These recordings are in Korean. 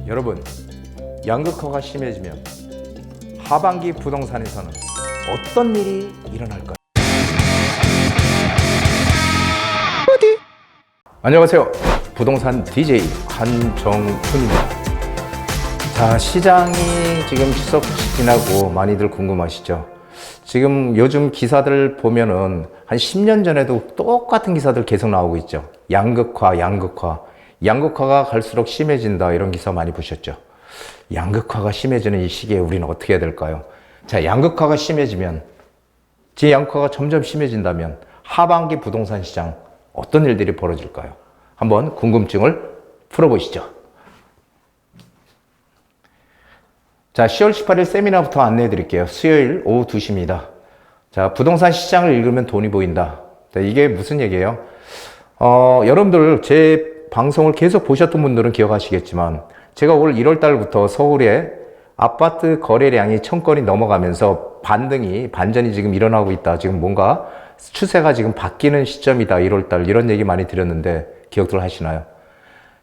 여러분, 양극화가 심해지면 하반기 부동산에서는 어떤 일이 일어날까요? 안녕하세요. 부동산 DJ 한정훈입니다. 자, 시장이 지금 추석 지나고 많이들 궁금하시죠? 지금 요즘 기사들 보면은 한 10년 전에도 똑같은 기사들 계속 나오고 있죠. 양극화가 갈수록 심해진다, 이런 기사 많이 보셨죠? 양극화가 심해지는 이 시기에 우리는 어떻게 해야 될까요? 자, 양극화가 심해지면, 양극화가 점점 심해진다면 하반기 부동산 시장 어떤 일들이 벌어질까요? 한번 궁금증을 풀어보시죠. 자, 10월 18일 세미나부터 안내해 드릴게요. 수요일 오후 2시입니다. 자, 부동산 시장을 읽으면 돈이 보인다. 자, 이게 무슨 얘기예요? 여러분들 제 방송을 계속 보셨던 분들은 기억하시겠지만, 제가 올 1월 달부터 서울에 아파트 거래량이 1000건이 넘어가면서 반전이 지금 일어나고 있다. 지금 뭔가 추세가 지금 바뀌는 시점이다. 1월 달 이런 얘기 많이 드렸는데 기억들 하시나요?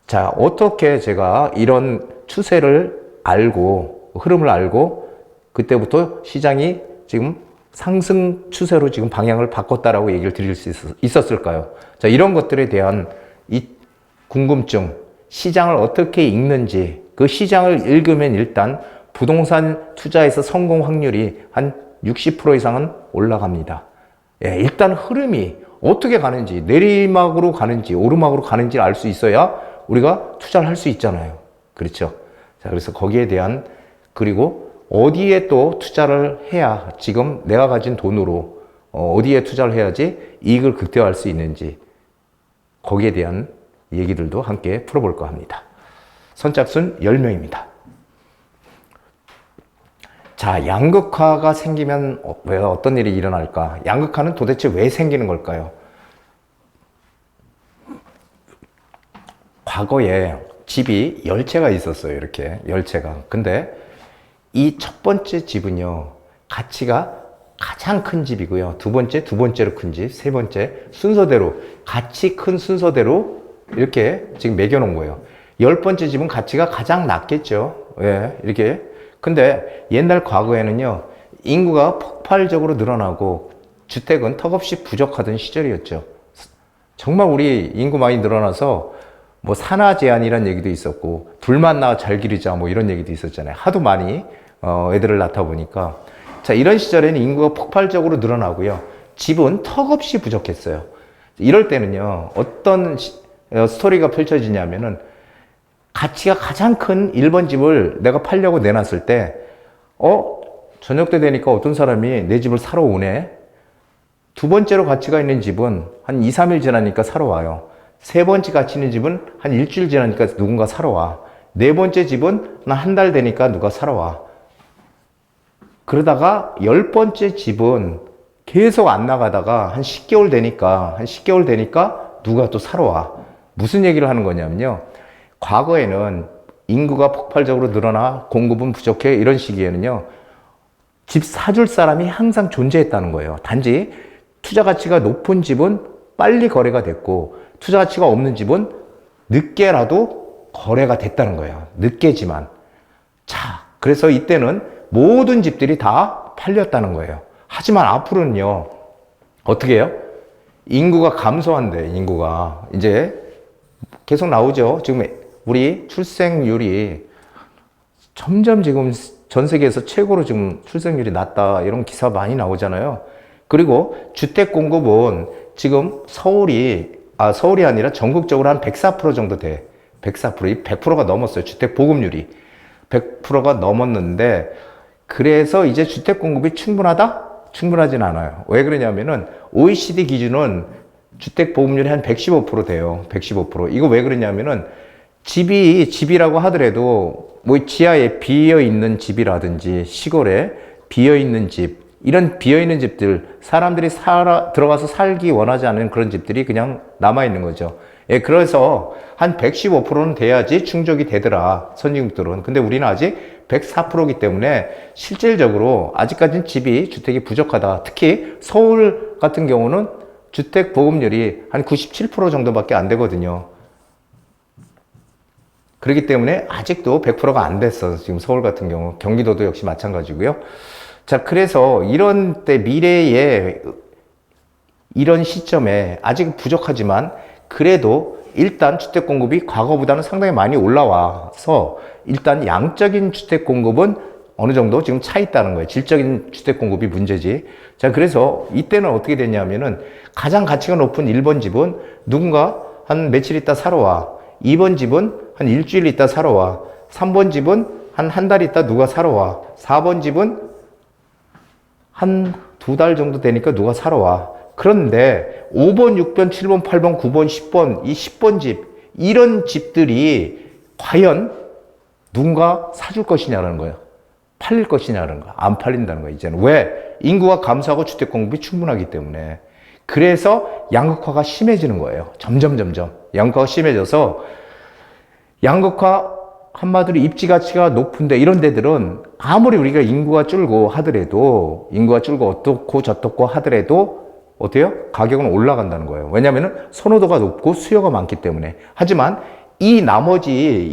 자, 어떻게 제가 이런 추세를 알고, 흐름을 알고 그때부터 시장이 지금 상승 추세로 지금 방향을 바꿨다라고 얘기를 드릴 수 있었을까요? 자, 이런 것들에 대한 이 궁금증, 시장을 어떻게 읽는지, 그 시장을 읽으면 일단 부동산 투자에서 성공 확률이 한 60% 이상은 올라갑니다. 예, 일단 흐름이 어떻게 가는지, 내리막으로 가는지 오르막으로 가는지 알 수 있어야 우리가 투자를 할 수 있잖아요. 그렇죠? 자, 그래서 거기에 대한, 그리고 어디에 또 투자를 해야, 지금 내가 가진 돈으로 어디에 투자를 해야지 이익을 극대화할 수 있는지, 거기에 대한 얘기들도 함께 풀어볼까 합니다. 선착순 10명입니다. 자, 양극화가 생기면 왜 어떤 일이 일어날까? 양극화는 도대체 왜 생기는 걸까요? 과거에 집이 10채가 있었어요. 이렇게 10채가. 근데 이 첫 번째 집은요, 가치가 가장 큰 집이고요. 두 번째로 큰 집, 세 번째 순서대로, 가치 큰 순서대로 이렇게 지금 매겨놓은 거예요. 10번째 집은 가치가 가장 낮겠죠. 예, 이렇게. 근데 옛날 과거에는요, 인구가 폭발적으로 늘어나고 주택은 턱없이 부족하던 시절이었죠. 정말 우리 인구 많이 늘어나서 뭐 산하 제한이라는 얘기도 있었고, 둘만 낳아 잘 기르자 뭐 이런 얘기도 있었잖아요. 하도 많이 애들을 낳다 보니까. 자, 이런 시절에는 인구가 폭발적으로 늘어나고요, 집은 턱없이 부족했어요. 이럴 때는요, 어떤 스토리가 펼쳐지냐면은, 가치가 가장 큰 1번 집을 내가 팔려고 내놨을 때, 저녁 때 되니까 어떤 사람이 내 집을 사러 오네. 두 번째로 가치가 있는 집은 한 2, 3일 지나니까 사러 와요. 세 번째 가치 있는 집은 한 일주일 지나니까 누군가 사러 와. 네 번째 집은 한 달 되니까 누가 사러 와. 그러다가 10번째 집은 계속 안 나가다가 한 10개월 되니까 누가 또 사러 와. 무슨 얘기를 하는 거냐면요, 과거에는 인구가 폭발적으로 늘어나 공급은 부족해, 이런 시기에는요, 집 사줄 사람이 항상 존재했다는 거예요. 단지 투자 가치가 높은 집은 빨리 거래가 됐고, 투자 가치가 없는 집은 늦게라도 거래가 됐다는 거예요. 늦게지만. 자, 그래서 이때는 모든 집들이 다 팔렸다는 거예요. 하지만 앞으로는요, 어떻게 해요? 인구가 감소한대. 인구가 이제 계속 나오죠. 지금 우리 출생률이 점점 지금 전 세계에서 최고로 지금 출생률이 낮다, 이런 기사 많이 나오잖아요. 그리고 주택 공급은 지금 서울이 아니라 전국적으로 한 104% 정도 돼. 104%, 100%가 넘었어요. 주택 보급률이 100%가 넘었는데, 그래서 이제 주택 공급이 충분하다? 충분하진 않아요. 왜 그러냐면은 OECD 기준은 주택 보급률이 한 115% 돼요. 115%. 이거 왜 그러냐면은, 집이라고 하더라도 뭐 지하에 비어있는 집이라든지 시골에 비어있는 집, 이런 비어있는 집들, 사람들이 들어가서 살기 원하지 않는 그런 집들이 그냥 남아있는 거죠. 예, 그래서 한 115%는 돼야지 충족이 되더라, 선진국들은. 근데 우리는 아직 104%이기 때문에 실질적으로 아직까지는 주택이 부족하다. 특히 서울 같은 경우는 주택 보급률이 한 97% 정도밖에 안 되거든요. 그렇기 때문에 아직도 100%가 안 됐어. 지금 서울 같은 경우. 경기도도 역시 마찬가지고요. 자, 그래서 이런 때 미래에 이런 시점에 아직 부족하지만 그래도 일단 주택 공급이 과거보다는 상당히 많이 올라와서 일단 양적인 주택 공급은 어느 정도 지금 차 있다는 거예요. 질적인 주택 공급이 문제지. 자, 그래서 이때는 어떻게 됐냐면은 가장 가치가 높은 1번 집은 누군가 한 며칠 있다 사러 와. 2번 집은 한 일주일 있다 사러 와. 3번 집은 한 달 있다 누가 사러 와. 4번 집은 한 2달 정도 되니까 누가 사러 와. 그런데 5번, 6번, 7번, 8번, 9번, 10번, 이 10번 집, 이런 집들이 과연 누군가 사줄 것이냐는 거예요. 팔릴 것이냐는 거. 안 팔린다는 거예요, 이제는. 왜? 인구가 감소하고 주택 공급이 충분하기 때문에. 그래서 양극화가 심해지는 거예요. 점점. 양극화가 심해져서 양극화 한마디로 입지 가치가 높은데 이런 데들은 아무리 우리가 인구가 줄고 하더라도 인구가 줄고 어떻고 저떻고 하더라도 어때요? 가격은 올라간다는 거예요. 왜냐하면 선호도가 높고 수요가 많기 때문에. 하지만 이 나머지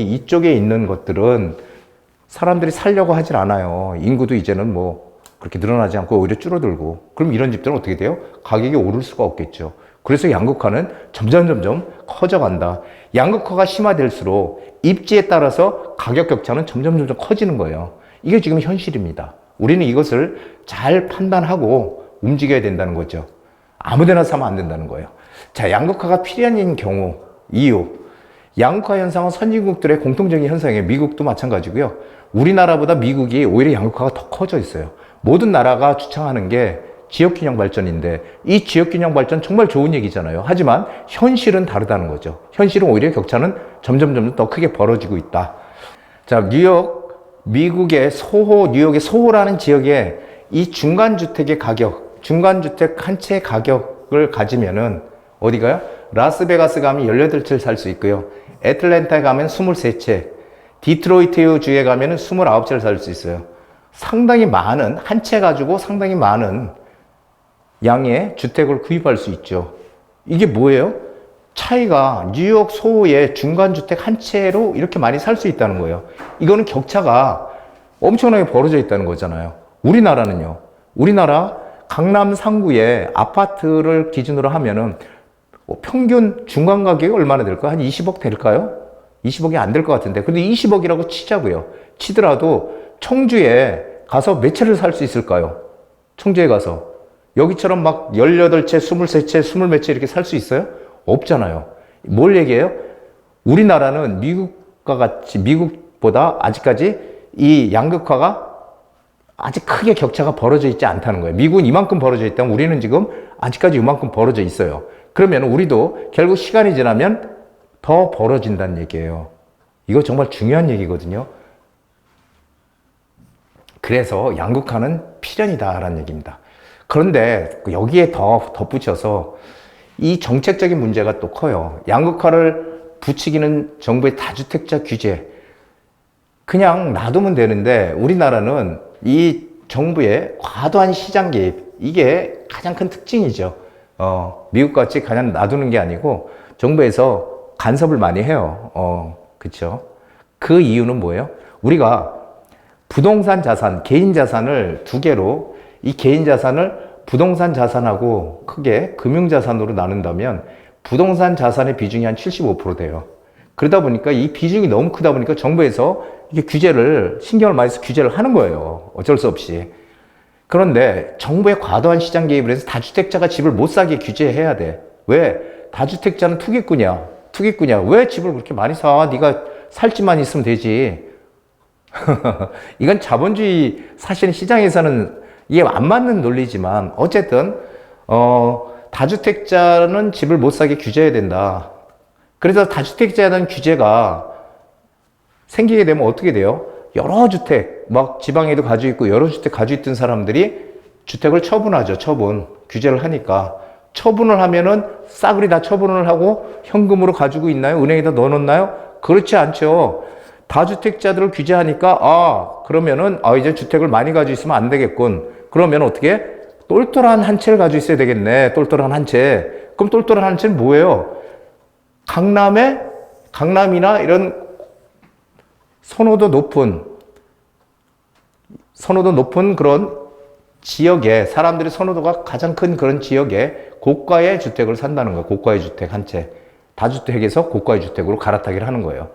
이쪽에 있는 것들은 사람들이 살려고 하질 않아요. 인구도 이제는 뭐 그렇게 늘어나지 않고 오히려 줄어들고. 그럼 이런 집들은 어떻게 돼요? 가격이 오를 수가 없겠죠. 그래서 양극화는 점점 커져간다. 양극화가 심화될수록 입지에 따라서 가격 격차는 점점 커지는 거예요. 이게 지금 현실입니다. 우리는 이것을 잘 판단하고 움직여야 된다는 거죠. 아무데나 사면 안 된다는 거예요. 자, 양극화가 필연인 경우, 이유. 양극화 현상은 선진국들의 공통적인 현상이에요. 미국도 마찬가지고요. 우리나라보다 미국이 오히려 양극화가 더 커져 있어요. 모든 나라가 주창하는 게 지역균형 발전인데 이 지역균형 발전 정말 좋은 얘기잖아요. 하지만 현실은 다르다는 거죠. 현실은 오히려 격차는 점점 더 크게 벌어지고 있다. 자, 미국의 소호라는 지역에 이 중간주택의 가격, 중간주택 한 채 가격을 가지면은 어디가요? 라스베가스 가면 18채를 살 수 있고요. 애틀랜타에 가면 23채, 디트로이트 주에 가면 29채를 살 수 있어요. 상당히 많은, 한 채 가지고 상당히 많은 양의 주택을 구입할 수 있죠. 이게 뭐예요? 차이가 뉴욕 소호의 중간주택 한 채로 이렇게 많이 살 수 있다는 거예요. 이거는 격차가 엄청나게 벌어져 있다는 거잖아요. 우리나라는요. 우리나라 강남 상구의 아파트를 기준으로 하면은 평균 중간 가격이 얼마나 될까요? 한 20억 될까요? 20억이 안 될 것 같은데. 근데 20억이라고 치자고요. 치더라도 청주에 가서 몇 채를 살 수 있을까요? 청주에 가서. 여기처럼 막 18채, 23채, 20몇 채 이렇게 살 수 있어요? 없잖아요. 뭘 얘기해요? 우리나라는 미국보다 아직까지 이 양극화가 아직 크게 격차가 벌어져 있지 않다는 거예요. 미국은 이만큼 벌어져 있다면 우리는 지금 아직까지 이만큼 벌어져 있어요. 그러면 우리도 결국 시간이 지나면 더 벌어진다는 얘기예요. 이거 정말 중요한 얘기거든요. 그래서 양극화는 필연이다라는 얘기입니다. 그런데 여기에 더 덧붙여서 이 정책적인 문제가 또 커요. 양극화를 부추기는 정부의 다주택자 규제. 그냥 놔두면 되는데 우리나라는 이 정부의 과도한 시장 개입, 이게 가장 큰 특징이죠. 미국같이 그냥 놔두는 게 아니고 정부에서 간섭을 많이 해요. 그쵸? 그 이유는 뭐예요? 우리가 부동산 자산, 개인 자산을 두 개로 이 개인 자산을 부동산 자산하고 크게 금융 자산으로 나눈다면 부동산 자산의 비중이 한 75% 돼요. 그러다 보니까 이 비중이 너무 크다 보니까 정부에서 이게 신경을 많이 써서 규제를 하는 거예요. 어쩔 수 없이. 그런데 정부의 과도한 시장 개입을 해서 다주택자가 집을 못 사게 규제해야 돼. 왜? 다주택자는 투기꾼이야. 왜 집을 그렇게 많이 사? 네가 살 집만 있으면 되지. 이건 자본주의, 사실은 시장에서는 이게 안 맞는 논리지만 어쨌든 다주택자는 집을 못 사게 규제해야 된다. 그래서 다주택자에 대한 규제가 생기게 되면 어떻게 돼요? 여러 주택, 막 지방에도 가지고 있고 여러 주택 가지고 있던 사람들이 주택을 처분하죠. 규제를 하니까. 처분을 하면은 싸그리 다 처분을 하고 현금으로 가지고 있나요? 은행에다 넣어놓나요? 그렇지 않죠. 다주택자들을 규제하니까 그러면은 이제 주택을 많이 가지고 있으면 안 되겠군. 그러면 어떻게? 똘똘한 한 채를 가지고 있어야 되겠네. 똘똘한 한 채. 그럼 똘똘한 한 채는 뭐예요? 강남에 강남이나 이런 선호도 높은 그런 지역에, 사람들의 선호도가 가장 큰 그런 지역에 고가의 주택을 산다는 거예요. 고가의 주택 한 채. 다주택에서 고가의 주택으로 갈아타기를 하는 거예요.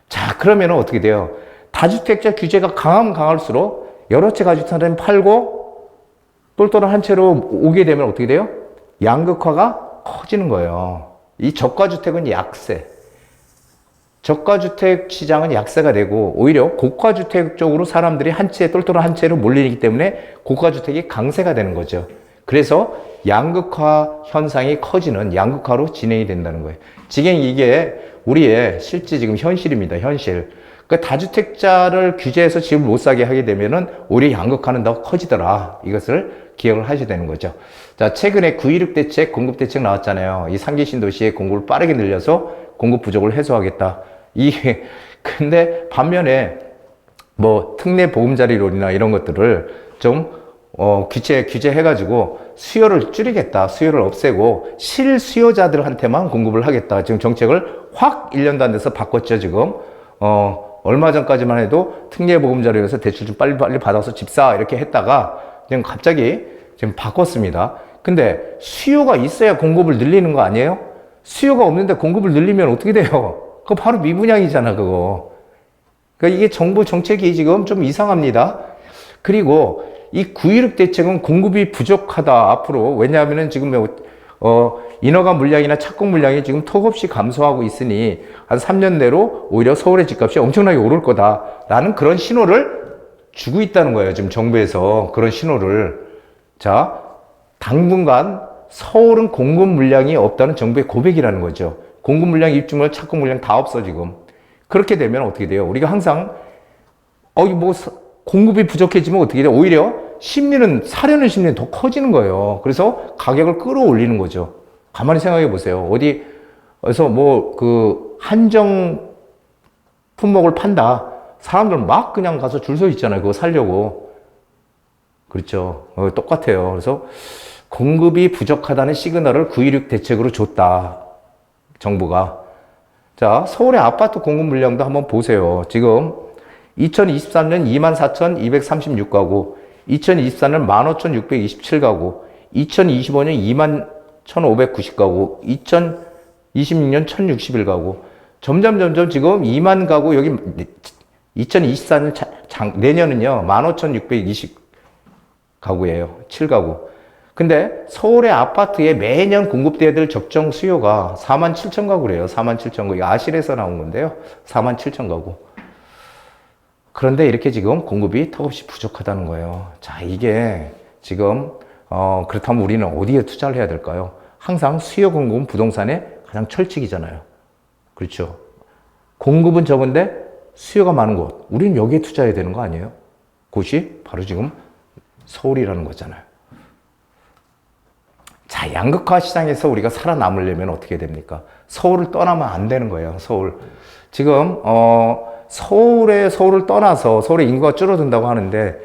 자, 그러면 어떻게 돼요? 다주택자 규제가 강하면 강할수록 여러 채 가지고 사람이 팔고 똘똘한 한 채로 오게 되면 어떻게 돼요? 양극화가 커지는 거예요. 이 저가주택은 약세. 저가주택 시장은 약세가 되고 오히려 고가주택 쪽으로 사람들이 한 채, 똘똘한 한 채로 몰리기 때문에 고가주택이 강세가 되는 거죠. 그래서 양극화 현상이 커지는 양극화로 진행이 된다는 거예요. 지금 이게 우리의 실제 지금 현실입니다. 현실. 그 다주택자를 규제해서 집을 못 사게 하게 되면은 오히려 양극화는 더 커지더라. 이것을 기억을 하셔야 되는 거죠. 자, 최근에 9.16 대책, 공급 대책 나왔잖아요. 이 상계 신도시의 공급을 빠르게 늘려서 공급 부족을 해소하겠다. 근데 반면에 뭐 특례 보금자리론이나 이런 것들을 좀 규제해가지고 수요를 줄이겠다. 수요를 없애고 실수요자들한테만 공급을 하겠다. 지금 정책을 확 1년도 안 돼서 바꿨죠, 지금. 얼마 전까지만 해도 특례 보금자리에서 대출 좀 빨리 받아서 집 사. 이렇게 했다가 지금 갑자기 지금 바꿨습니다. 근데 수요가 있어야 공급을 늘리는 거 아니에요? 수요가 없는데 공급을 늘리면 어떻게 돼요? 그거 바로 미분양이잖아, 그거. 그러니까 이게 정부 정책이 지금 좀 이상합니다. 그리고 이 9.16 대책은 공급이 부족하다, 앞으로. 왜냐하면은 지금, 인허가 물량이나 착공 물량이 지금 턱없이 감소하고 있으니 한 3년 내로 오히려 서울의 집값이 엄청나게 오를 거다라는 그런 신호를 주고 있다는 거예요. 지금 정부에서 그런 신호를. 자, 당분간 서울은 공급 물량이 없다는 정부의 고백이라는 거죠. 공급 물량, 입주 물량, 착공 물량 다 없어, 지금. 그렇게 되면 어떻게 돼요? 우리가 항상, 공급이 부족해지면 어떻게 돼요? 오히려 사려는 심리는 더 커지는 거예요. 그래서 가격을 끌어올리는 거죠. 가만히 생각해 보세요. 어디서 한정 품목을 판다. 사람들은 막 그냥 가서 줄 서 있잖아요. 그거 사려고. 그렇죠. 똑같아요. 그래서 공급이 부족하다는 시그널을 9.16 대책으로 줬다. 정부가. 자, 서울의 아파트 공급 물량도 한번 보세요. 지금 2023년 24,236가구, 2024년 15,627가구, 2025년 21,590가구, 2026년 1,061가구. 점점 지금 2만 가구, 여기 2024년 내년은요, 15,620가구예요. 7가구. 근데 서울의 아파트에 매년 공급돼야 될 적정 수요가 47,000가구래요. 47,000가구. 이거 아실에서 나온 건데요. 47,000가구. 그런데 이렇게 지금 공급이 턱없이 부족하다는 거예요. 자, 이게 지금, 그렇다면 우리는 어디에 투자를 해야 될까요? 항상 수요 공급은 부동산의 가장 철칙이잖아요. 그렇죠. 공급은 적은데 수요가 많은 곳. 우리는 여기에 투자해야 되는 거 아니에요? 그것이 바로 지금 서울이라는 거잖아요. 자, 양극화 시장에서 우리가 살아남으려면 어떻게 됩니까? 서울을 떠나면 안 되는 거예요, 서울. 지금, 서울을 떠나서 서울의 인구가 줄어든다고 하는데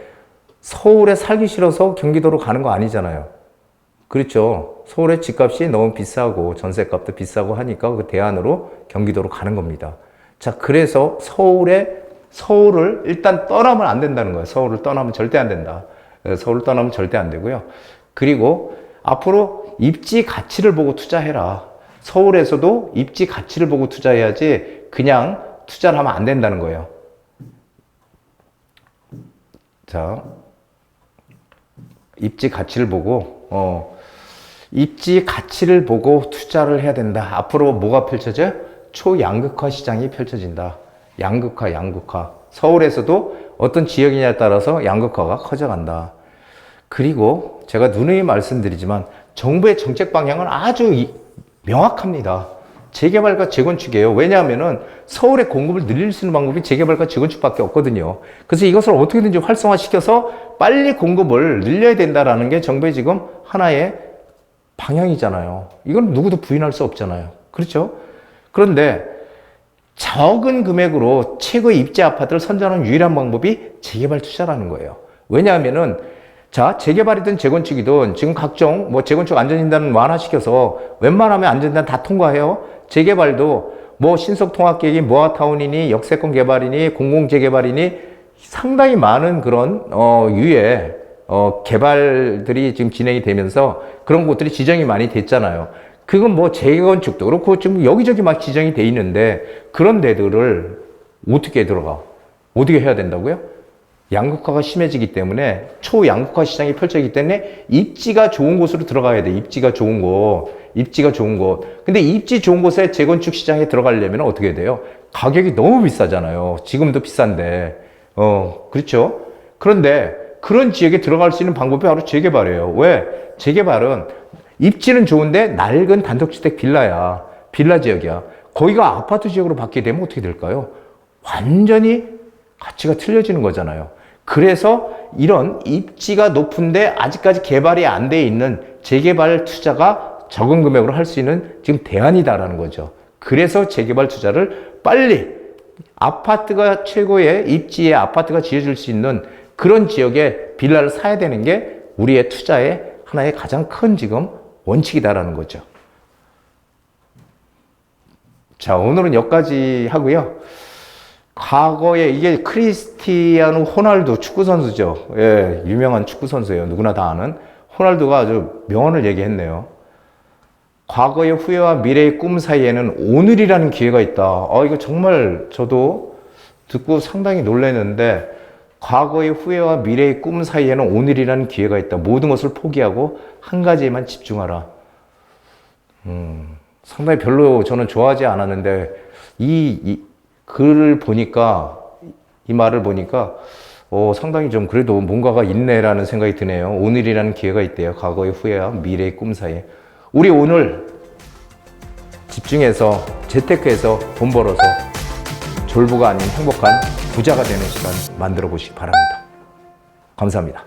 서울에 살기 싫어서 경기도로 가는 거 아니잖아요. 그렇죠. 서울의 집값이 너무 비싸고 전세값도 비싸고 하니까 그 대안으로 경기도로 가는 겁니다. 자, 그래서 서울을 일단 떠나면 안 된다는 거예요. 서울을 떠나면 절대 안 된다. 서울을 떠나면 절대 안 되고요. 그리고 앞으로 입지 가치를 보고 투자해라. 서울에서도 입지 가치를 보고 투자해야지 그냥 투자를 하면 안 된다는 거예요. 자, 입지 가치를 보고 투자를 해야 된다. 앞으로 뭐가 펼쳐져요? 초양극화 시장이 펼쳐진다. 양극화. 서울에서도 어떤 지역이냐에 따라서 양극화가 커져간다. 그리고 제가 누누이 말씀드리지만 정부의 정책 방향은 아주 명확합니다. 재개발과 재건축이에요. 왜냐하면은 서울의 공급을 늘릴 수 있는 방법이 재개발과 재건축밖에 없거든요. 그래서 이것을 어떻게든지 활성화시켜서 빨리 공급을 늘려야 된다라는 게 정부의 지금 하나의 방향이잖아요. 이건 누구도 부인할 수 없잖아요. 그렇죠? 그런데 적은 금액으로 최고의 입지 아파트를 선정하는 유일한 방법이 재개발 투자라는 거예요. 왜냐하면은 자, 재개발이든 재건축이든 지금 각종 재건축 안전진단 완화시켜서 웬만하면 안전진단 다 통과해요. 재개발도 뭐 신속통합계획이 모아타운이니 역세권 개발이니 공공재개발이니 상당히 많은 그런 유예 개발들이 지금 진행이 되면서 그런 곳들이 지정이 많이 됐잖아요. 그건 뭐 재건축도 그렇고 지금 여기저기 막 지정이 돼 있는데 그런 데들을 어떻게 들어가? 어떻게 해야 된다고요? 양극화가 심해지기 때문에 초양극화 시장이 펼쳐지기 때문에 입지가 좋은 곳으로 들어가야 돼. 입지가 좋은 곳. 입지가 좋은 곳. 근데 입지 좋은 곳에 재건축 시장에 들어가려면 어떻게 돼요? 가격이 너무 비싸잖아요. 지금도 비싼데. 그렇죠? 그런데 그런 지역에 들어갈 수 있는 방법이 바로 재개발이에요. 왜? 재개발은 입지는 좋은데 낡은 단독주택 빌라야. 빌라 지역이야. 거기가 아파트 지역으로 바뀌게 되면 어떻게 될까요? 완전히 가치가 틀려지는 거잖아요. 그래서 이런 입지가 높은데 아직까지 개발이 안 돼 있는 재개발 투자가 적은 금액으로 할 수 있는 지금 대안이다라는 거죠. 그래서 재개발 투자를 빨리 아파트가 최고의 입지에 아파트가 지어질 수 있는 그런 지역에 빌라를 사야 되는 게 우리의 투자의 하나의 가장 큰 지금 원칙이다라는 거죠. 자, 오늘은 여기까지 하고요. 과거에 이게 크리스티아누 호날두 축구 선수죠. 예, 유명한 축구 선수예요. 누구나 다 아는. 호날두가 아주 명언을 얘기했네요. 과거의 후회와 미래의 꿈 사이에는 오늘이라는 기회가 있다. 이거 정말 저도 듣고 상당히 놀랐는데 과거의 후회와 미래의 꿈 사이에는 오늘이라는 기회가 있다. 모든 것을 포기하고 한 가지에만 집중하라. 상당히 별로 저는 좋아하지 않았는데 이 글을 보니까 이 말을 보니까 상당히 좀 그래도 뭔가가 있네라는 생각이 드네요. 오늘이라는 기회가 있대요. 과거의 후회와 미래의 꿈 사이에. 우리 오늘 집중해서 재테크해서 돈 벌어서 졸부가 아닌 행복한 부자가 되는 시간 만들어 보시기 바랍니다. 감사합니다.